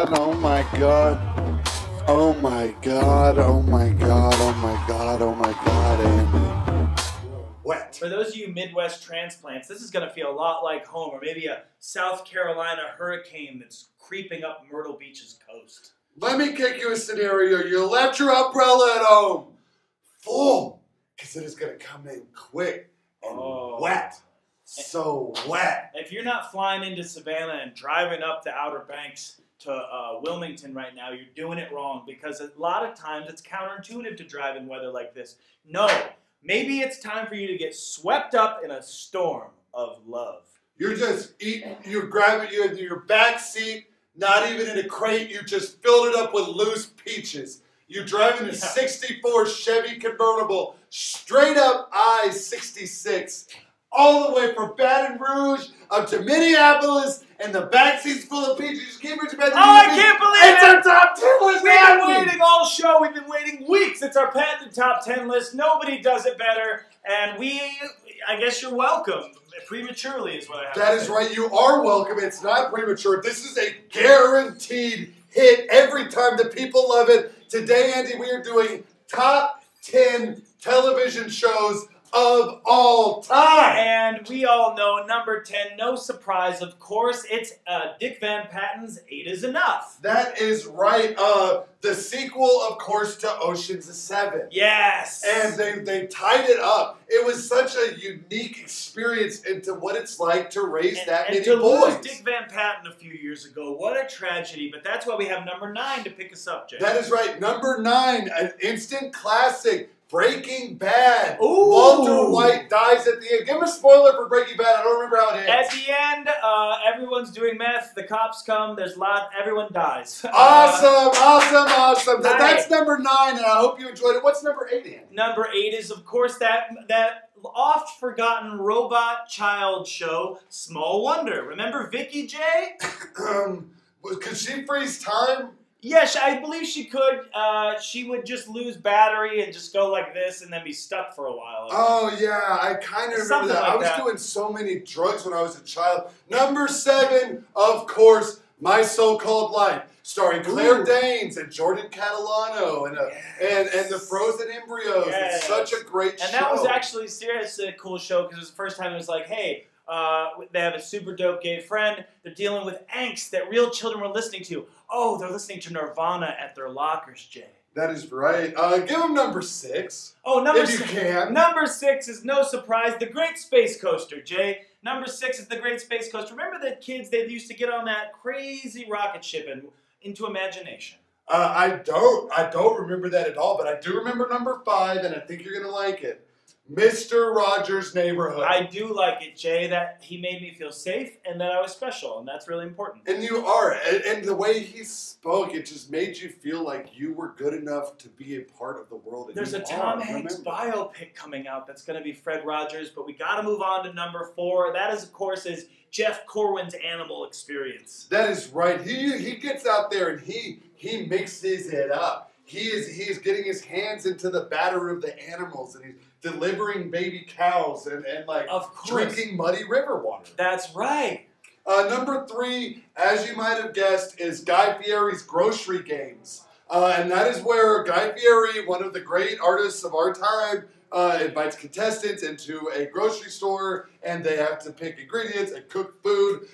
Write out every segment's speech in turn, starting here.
god, oh my god. Oh my god, oh my god, oh my god, oh my god, Andy. Wet. For those of you Midwest transplants, this is going to feel a lot like home, or maybe a South Carolina hurricane that's creeping up Myrtle Beach's coast. Let me kick you a scenario. You left your umbrella at home full, because it is going to come in quick and wet. So wet. If you're not flying into Savannah and driving up the Outer Banks to Wilmington right now, you're doing it wrong, because a lot of times it's counterintuitive to drive in weather like this. No, maybe it's time for you to get swept up in a storm of love. You're just eating, you're grabbing your back seat, not even in a crate, you just filled it up with loose peaches. You're driving a 64 Chevy convertible straight up I-66. All the way from Baton Rouge up to Minneapolis, and the backseat's full of peaches. You just keep it to I can't believe it! It's our top 10 list! We've been waiting all show. We've been waiting weeks. It's our patented top 10 list. Nobody does it better. And I guess you're welcome. Prematurely is what I have to say. That is right. You are welcome. It's not premature. This is a guaranteed hit every time. The people love it. Today, Andy, we are doing top 10 television shows of all time. And we all know number 10, no surprise, of course, it's Dick Van Patten's 8 is Enough. That is right. The sequel, of course, to Ocean's 7. Yes. And they tied it up. It was such a unique experience into what it's like to raise that many boys. And to lose Dick Van Patten a few years ago, what a tragedy. But that's why we have number 9 to pick us up, Jay. That is right. Number 9, an instant classic. Breaking Bad. Ooh. Walter White dies at the end. Give him a spoiler for Breaking Bad. I don't remember how it ends. At the end, everyone's doing meth. The cops come. Everyone dies. Awesome. That's number 9, and I hope you enjoyed it. What's number 8, Andy? Number 8 is, of course, that oft-forgotten robot child show, Small Wonder. Remember Vicky J? Could she freeze time? Yes, I believe she could. She would just lose battery and just go like this and then be stuck for a while. Oh, yeah, I kind of remember that. I was doing so many drugs when I was a child. Number 7, of course, My So-Called Life, starring Claire Danes and Jordan Catalano and the Frozen Embryos. Yes. It's such a great show. And that was actually seriously a cool show, because it was the first time it was like, hey, they have a super dope gay friend. They're dealing with angst that real children were listening to. Oh, they're listening to Nirvana at their lockers, Jay. That is right. Give them number 6. Oh, number 6. If you can. Number 6 is no surprise, The Great Space Coaster, Jay. Number 6 is The Great Space Coaster. Remember the kids, they used to get on that crazy rocket ship and into imagination. I don't remember that at all, but I do remember number 5, and I think you're going to like it. Mr. Rogers' Neighborhood. I do like it, Jay, that he made me feel safe and that I was special, and that's really important. And you are. And the way he spoke, it just made you feel like you were good enough to be a part of the world. And there's a Tom Hanks biopic coming out that's going to be Fred Rogers, but we got to move on to number 4. That is, of course, is Jeff Corwin's Animal Experience. That is right. He gets out there and he mixes it up. He is getting his hands into the batter of the animals, and he's delivering baby cows and like drinking muddy river water. That's right. Number 3, as you might have guessed, is Guy Fieri's Grocery Games. And that is where Guy Fieri, one of the great artists of our time, invites contestants into a grocery store, and they have to pick ingredients and cook food,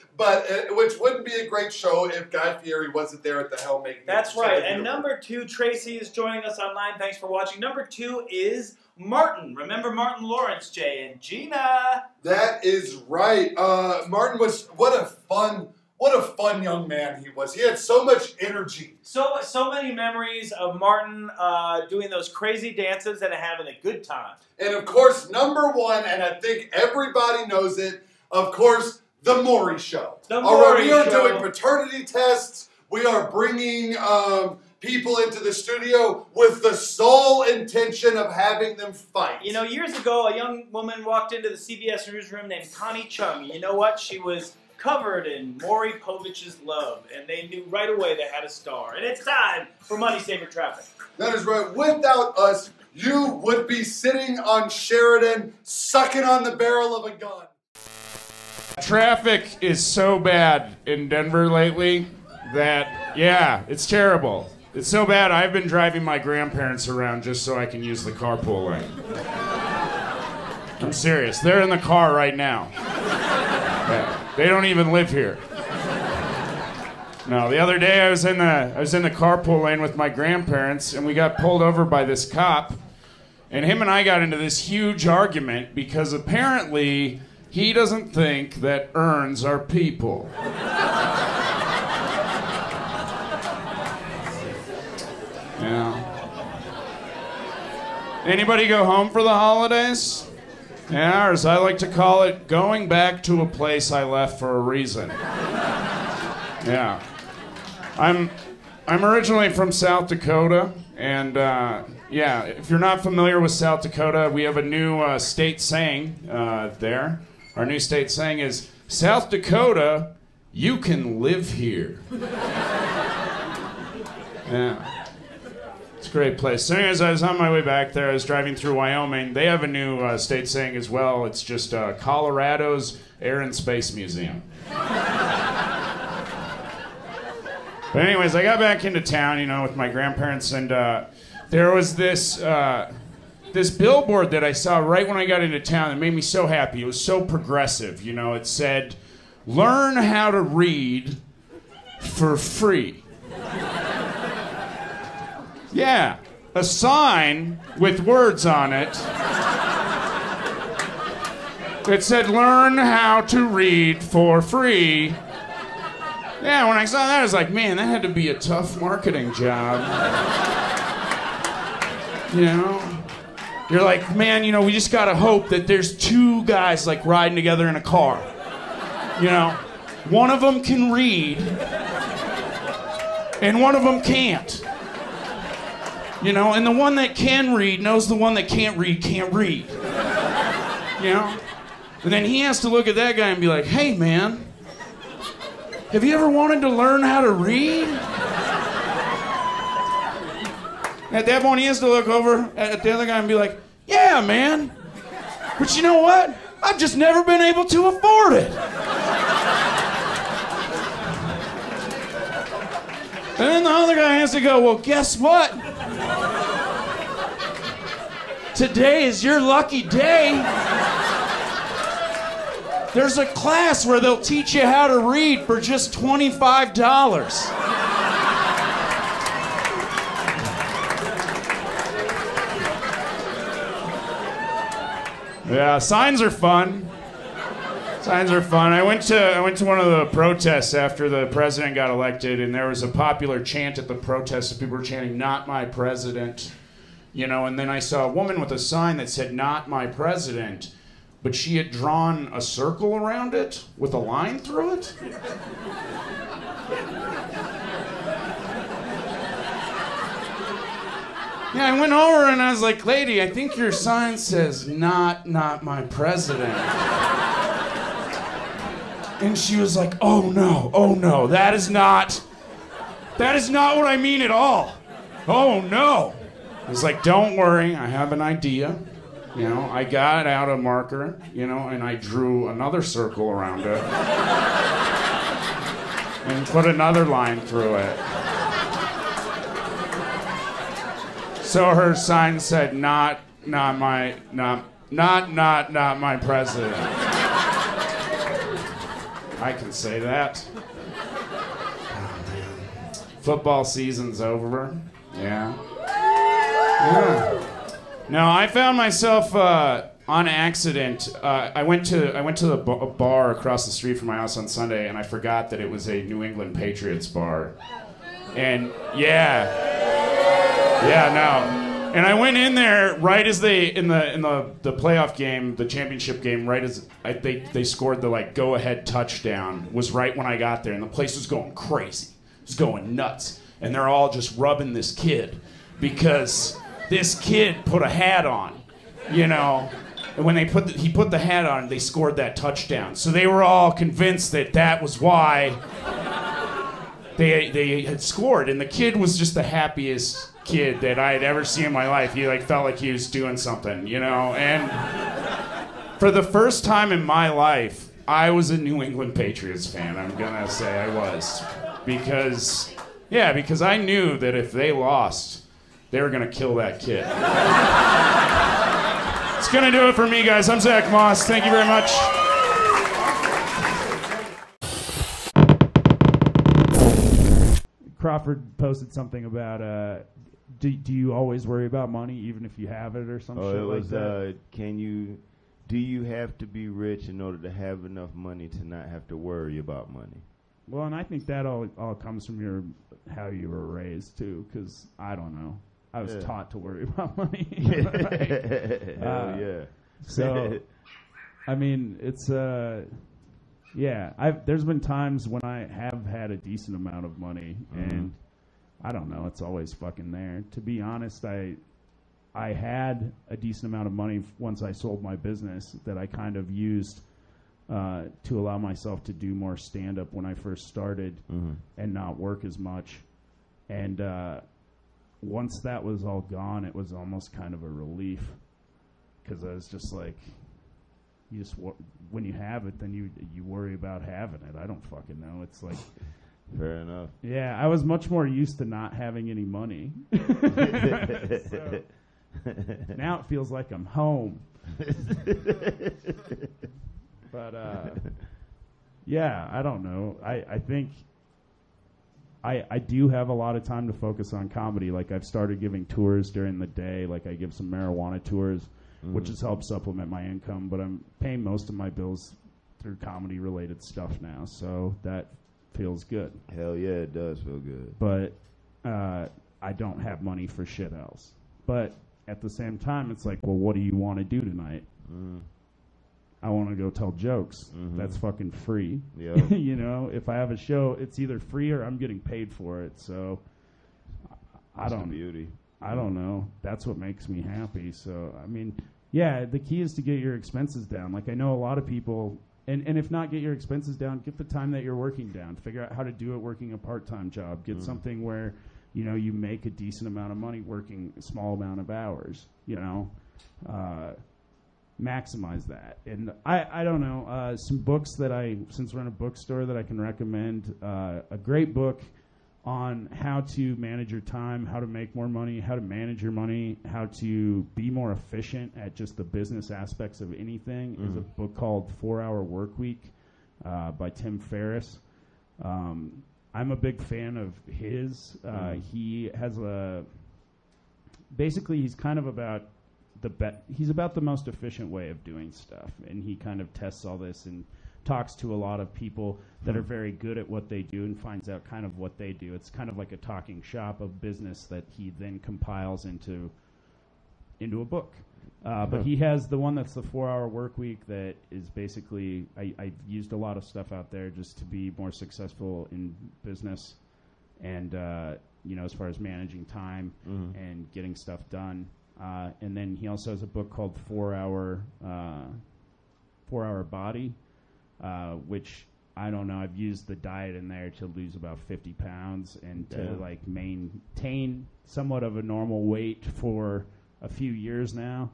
which wouldn't be a great show if Guy Fieri wasn't there at the helm making it. That's right. And number 2, Tracy is joining us online. Thanks for watching. Number 2 is Martin. Remember Martin Lawrence, Jay, and Gina. That is right. Martin was what a fun young man he was. He had so much energy. So many memories of Martin doing those crazy dances and having a good time. And of course, number 1, and I think everybody knows it, of course, The Maury Show. The Maury We are Show. doing paternity tests. We are bringing people into the studio with the sole intention of having them fight. You know, years ago, a young woman walked into the CBS newsroom named Connie Chung. You know what? She was covered in Maury Povich's love, and they knew right away they had a star. And it's time for Money Saver Traffic. That is right. Without us, you would be sitting on Sheridan, sucking on the barrel of a gun. Traffic is so bad in Denver lately that, yeah, it's terrible. It's so bad, I've been driving my grandparents around just so I can use the carpool lane. I'm serious. They're in the car right now. Yeah, they don't even live here. No, the other day I was in the carpool lane with my grandparents, and we got pulled over by this cop, and him and I got into this huge argument because apparently he doesn't think that urns are people. Yeah. Anybody go home for the holidays? Yeah, or as I like to call it, going back to a place I left for a reason. Yeah. I'm originally from South Dakota, and yeah, if you're not familiar with South Dakota, we have a new state saying there. Our new state saying is, South Dakota, you can live here. Yeah. It's a great place. So anyways, I was on my way back there. I was driving through Wyoming. They have a new state saying as well. It's just Colorado's Air and Space Museum. But anyways, I got back into town, you know, with my grandparents, and there was this billboard that I saw right when I got into town that made me so happy. It was so progressive, you know. It said, "Learn how to read for free." Yeah, a sign with words on it that said, "Learn how to read for free." Yeah, when I saw that, I was like, man, that had to be a tough marketing job. You know? You're like, man, you know, we just gotta hope that there's two guys, like, riding together in a car. You know? One of them can read, and one of them can't. You know? And the one that can read knows the one that can't read. You know? And then he has to look at that guy and be like, hey, man, have you ever wanted to learn how to read? At that point, he has to look over at the other guy and be like, yeah, man. But you know what? I've just never been able to afford it. And then the other guy has to go, well, guess what? Today is your lucky day. There's a class where they'll teach you how to read for just $25. Yeah, signs are fun. Signs are fun. I went to one of the protests after the president got elected, and there was a popular chant at the protest. People were chanting, "Not my president," you know. And then I saw a woman with a sign that said, "Not my president," but she had drawn a circle around it with a line through it. Yeah, I went over and I was like, lady, I think your sign says, not my president. And she was like, oh no, that is not what I mean at all. Oh no. I was like, don't worry, I have an idea. You know, I got out a marker, you know, and I drew another circle around it. And put another line through it. So her sign said, not my president. I can say that. Oh, man. Football season's over. Yeah. Yeah. No, I found myself on accident. I went to a bar across the street from my house on Sunday, and I forgot that it was a New England Patriots bar. And no. And I went in there right as they in the playoff game, the championship game, right as they scored the like go ahead touchdown. Was right when I got there, and the place was going crazy. It was going nuts, and they're all just rubbing this kid because this kid put a hat on, you know. And when he put the hat on, they scored that touchdown. So they were all convinced that was why they had scored. And the kid was just the happiest kid that I had ever seen in my life. He like felt like he was doing something, you know. And for the first time in my life, I was a New England Patriots fan. I'm gonna say I was. because I knew that if they lost, they were going to kill that kid. It's going to do it for me, guys. I'm Zach Maas. Thank you very much. Crawford posted something about, do you always worry about money, even if you have it or something? Oh, it was, like that? Do you have to be rich in order to have enough money to not have to worry about money? Well, and I think that all comes from how you were raised, too, because I don't know. I was taught to worry about money. Hell yeah. So, I mean, it's, there's been times when I have had a decent amount of money, and I don't know, it's always fucking there. To be honest, I had a decent amount of money once I sold my business that I kind of used to allow myself to do more stand-up when I first started and not work as much. And once that was all gone, it was almost kind of a relief, because I was just like, when you have it, then you worry about having it. I don't fucking know. It's like... Fair enough. Yeah, I was much more used to not having any money. So, now it feels like I'm home. But, I don't know. I think I do have a lot of time to focus on comedy. Like, I've started giving tours during the day. Like, I give some marijuana tours, which has helped supplement my income. But I'm paying most of my bills through comedy-related stuff now. So that feels good. Hell yeah, it does feel good. But I don't have money for shit else. But at the same time, it's like, well, what do you want to do tonight? I want to go tell jokes. That's fucking free. Yep. You know, if I have a show, it's either free or I'm getting paid for it. So That's the beauty. I don't know. That's what makes me happy. So, I mean, yeah, the key is to get your expenses down. Like, I know a lot of people... And if not, get your expenses down. Get the time that you're working down. Figure out how to do it working a part-time job. Get something where, you know, you make a decent amount of money working a small amount of hours, you know. Maximize that. And I don't know, some books since we're in a bookstore, that I can recommend. A great book on how to manage your time, how to make more money, how to manage your money, how to be more efficient at just the business aspects of anything is a book called 4-Hour Workweek by Tim Ferriss. I'm a big fan of his. He has basically he's kind of about he's about the most efficient way of doing stuff, and he kind of tests all this and talks to a lot of people that are very good at what they do and finds out kind of what they do. It's kind of like a talking shop of business that he then compiles into a book. But he has the one that's the 4-Hour Workweek that is basically, I've used a lot of stuff out there just to be more successful in business and, you know, as far as managing time and getting stuff done. And then he also has a book called 4-Hour Body, which I don't know. I've used the diet in there to lose about 50 pounds and to like maintain somewhat of a normal weight for a few years now.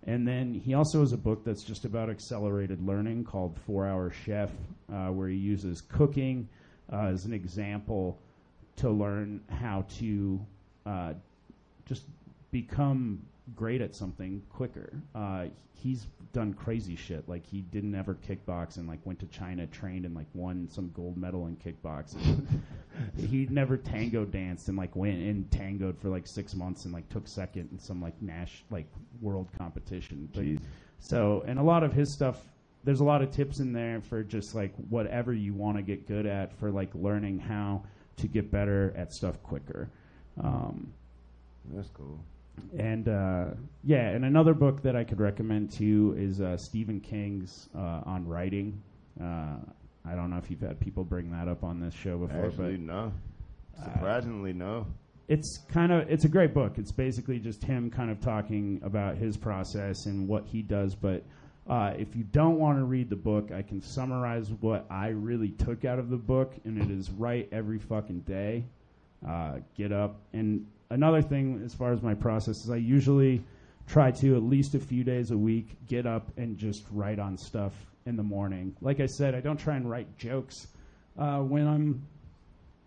And then he also has a book that's just about accelerated learning called 4-Hour Chef, where he uses cooking as an example to learn how to just become great at something quicker. He's done crazy shit. Like, he didn't ever kickbox and like went to China, trained and like won some gold medal in kickboxing. He never tango danced and like went and tangoed for like 6 months and like took second in some like world competition. So, and a lot of his stuff, there's a lot of tips in there for just like whatever you want to get good at, for like learning how to get better at stuff quicker. That's cool. And and another book that I could recommend too is Stephen King's on writing. I don't know if you've had people bring that up on this show before. Actually, but no. Surprisingly, no. It's a great book. It's basically just him kind of talking about his process and what he does. But if you don't want to read the book, I can summarize what I really took out of the book, and it is write every fucking day. Get up. And another thing as far as my process is I usually try to at least a few days a week get up and just write on stuff in the morning. Like I said, I don't try and write jokes when I'm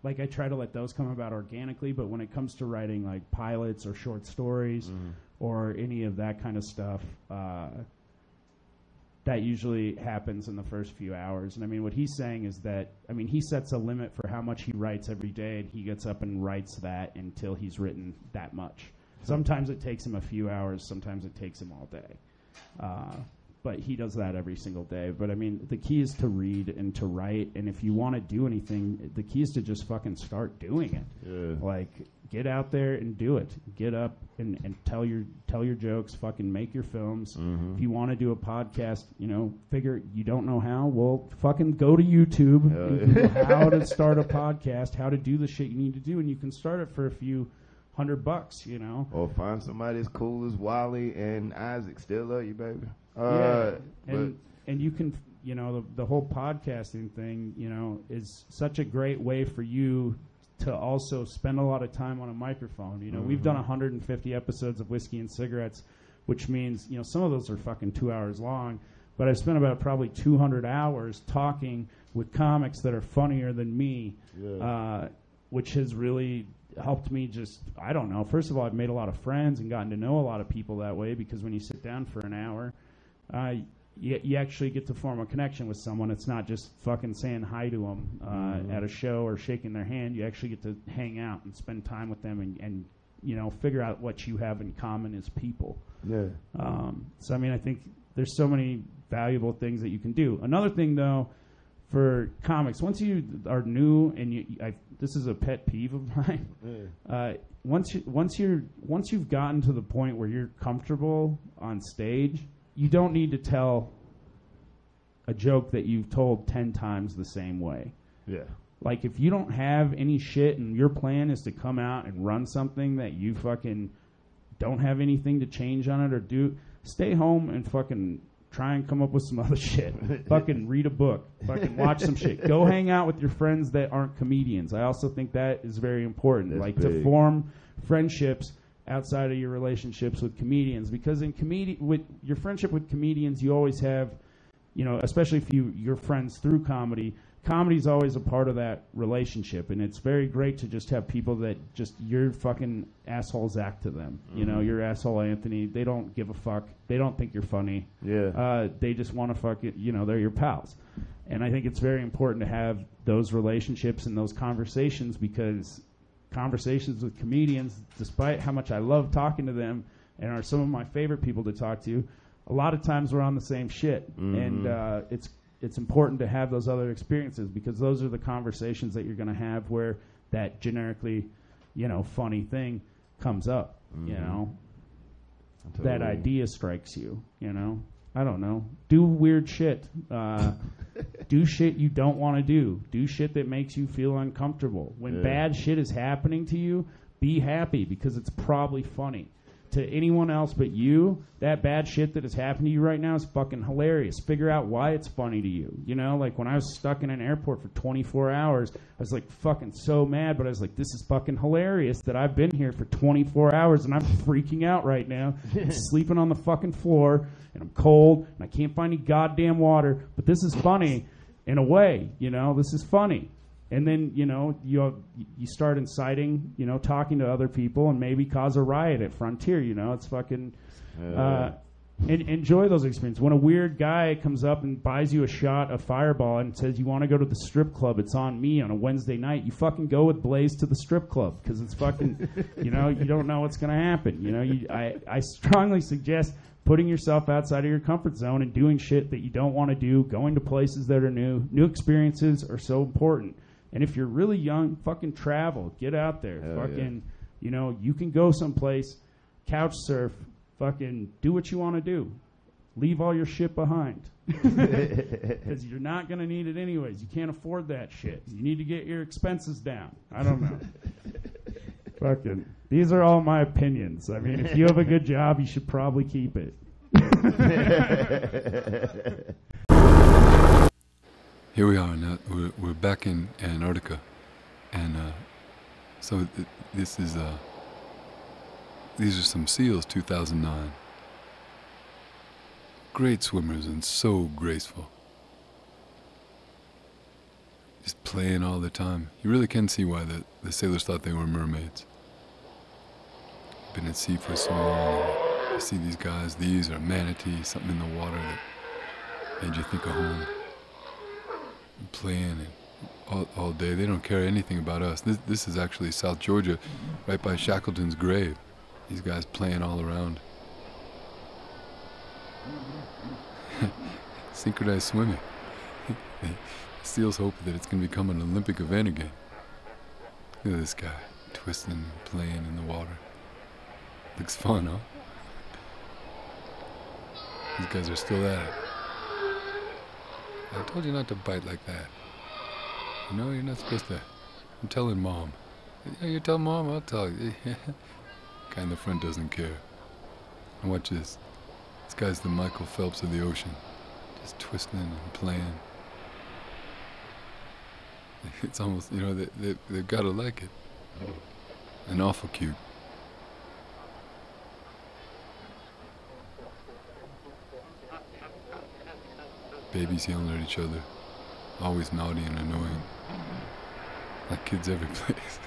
like I try to let those come about organically, but when it comes to writing like pilots or short stories or any of that kind of stuff, that usually happens in the first few hours. And I mean, what he's saying is that, I mean, he sets a limit for how much he writes every day, and he gets up and writes that until he's written that much. Sometimes it takes him a few hours, sometimes it takes him all day. But he does that every single day. But I mean, the key is to read and to write, and if you want to do anything, the key is to just fucking start doing it. Yeah. Like, get out there and do it. Get up and tell your jokes, fucking make your films. If you want to do a podcast, you know, figure you don't know how, well, fucking go to YouTube and Google how to start a podcast, how to do the shit you need to do, and you can start it for a few $100, you know. Or find somebody as cool as Wally and Isaac. Still love you, baby. And you can, you know, the whole podcasting thing, you know, is such a great way for you to also spend a lot of time on a microphone. You know, we've done 150 episodes of Whiskey and Cigarettes, which means, you know, some of those are fucking 2 hours long, but I've spent about probably 200 hours talking with comics that are funnier than me, which has really helped me just, I don't know. First of all, I've made a lot of friends and gotten to know a lot of people that way, because when you sit down for an hour, you actually get to form a connection with someone. It's not just fucking saying hi to them at a show or shaking their hand. You actually get to hang out and spend time with them and you know, figure out what you have in common as people. Yeah. So, I mean, I think there's so many valuable things that you can do. Another thing, though, for comics, once you are new, and this is a pet peeve of mine. Once you've gotten to the point where you're comfortable on stage, you don't need to tell a joke that you've told 10 times the same way. Yeah. Like, if you don't have any shit and your plan is to come out and run something that you fucking don't have anything to change on it or do, stay home and fucking try and come up with some other shit. Fucking read a book. Fucking watch some shit. Go hang out with your friends that aren't comedians. I also think that is very important. That's like big. To form friendships outside of your relationships with comedians, because with your friendship with comedians, you always have, you know, especially if you're friends through comedy. Comedy's always a part of that relationship, and it's very great to just have people that just, you're fucking asshole Zach to them. You know, you're asshole Anthony. They don't give a fuck. They don't think you're funny. Yeah. They just want to fuck it. You know, they're your pals. And I think it's very important to have those relationships and those conversations, because conversations with comedians, despite how much I love talking to them and are some of my favorite people to talk to, a lot of times we're on the same shit. And it's important to have those other experiences, because those are the conversations that you're going to have where that generically, you know, funny thing comes up, you know. Totally. That idea strikes you, you know. I don't know. Do weird shit. Do shit you don't want to do. Do shit that makes you feel uncomfortable. When bad shit is happening to you, be happy, because it's probably funny. To anyone else but you, that bad shit that has happened to you right now is fucking hilarious. Figure out why it's funny to you. You know, like when I was stuck in an airport for 24 hours, I was like fucking so mad, but I was like, this is fucking hilarious that I've been here for 24 hours and I'm freaking out right now. I'm sleeping on the fucking floor and I'm cold and I can't find any goddamn water, but this is funny in a way, you know, this is funny. And then, you know, you start inciting, you know, talking to other people and maybe cause a riot at Frontier, you know. It's fucking... enjoy those experiences. When a weird guy comes up and buys you a shot of Fireball and says, you want to go to the strip club, it's on me on a Wednesday night, you fucking go with Blaze to the strip club, because it's fucking, you know, you don't know what's going to happen. You know, I strongly suggest putting yourself outside of your comfort zone and doing shit that you don't want to do, going to places that are new. New experiences are so important. And if you're really young, fucking travel. Get out there. Fucking, you know, you can go someplace, couch surf, fucking do what you want to do. Leave all your shit behind. Because you're not going to need it anyways. You can't afford that shit. You need to get your expenses down. I don't know. Fucking, these are all my opinions. I mean, if you have a good job, you should probably keep it. Here we are now. We're back in Antarctica, and so this is these are some seals, 2009. Great swimmers and so graceful. just playing all the time. You really can see why the sailors thought they were mermaids. Been at sea for so long, and you see these guys, these are manatees, something in the water that made you think of home. And playing all day. They don't care anything about us. This is actually South Georgia, right by Shackleton's grave. These guys playing all around. Synchronized swimming. The SEALs hope that it's going to become an Olympic event again. Look at this guy, twisting and playing in the water. Looks fun, huh? These guys are still at it. I told you not to bite like that. You know, you're not supposed to. I'm telling Mom. Yeah, you tell Mom, I'll tell you. Guy in the front doesn't care. And watch this. This guy's the Michael Phelps of the ocean. Just twisting and playing. It's almost, you know, they've got to like it. And awful cute. Babies yelling at each other. Always naughty and annoying. Like kids every place.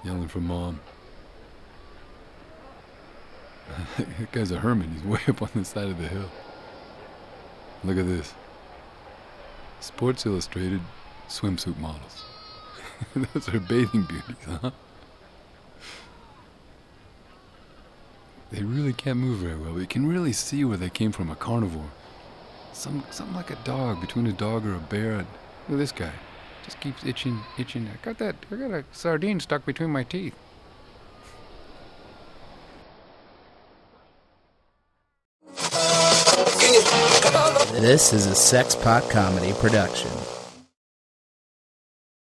Yelling for Mom. That guy's a hermit. He's way up on the side of the hill. Look at this. Sports Illustrated swimsuit models. Those are bathing beauties, huh? They really can't move very well, but you can really see where they came from, a carnivore. Something like a dog, between a dog or a bear. Look at this guy. Just keeps itching. I got a sardine stuck between my teeth. This is a Sexpot Comedy production.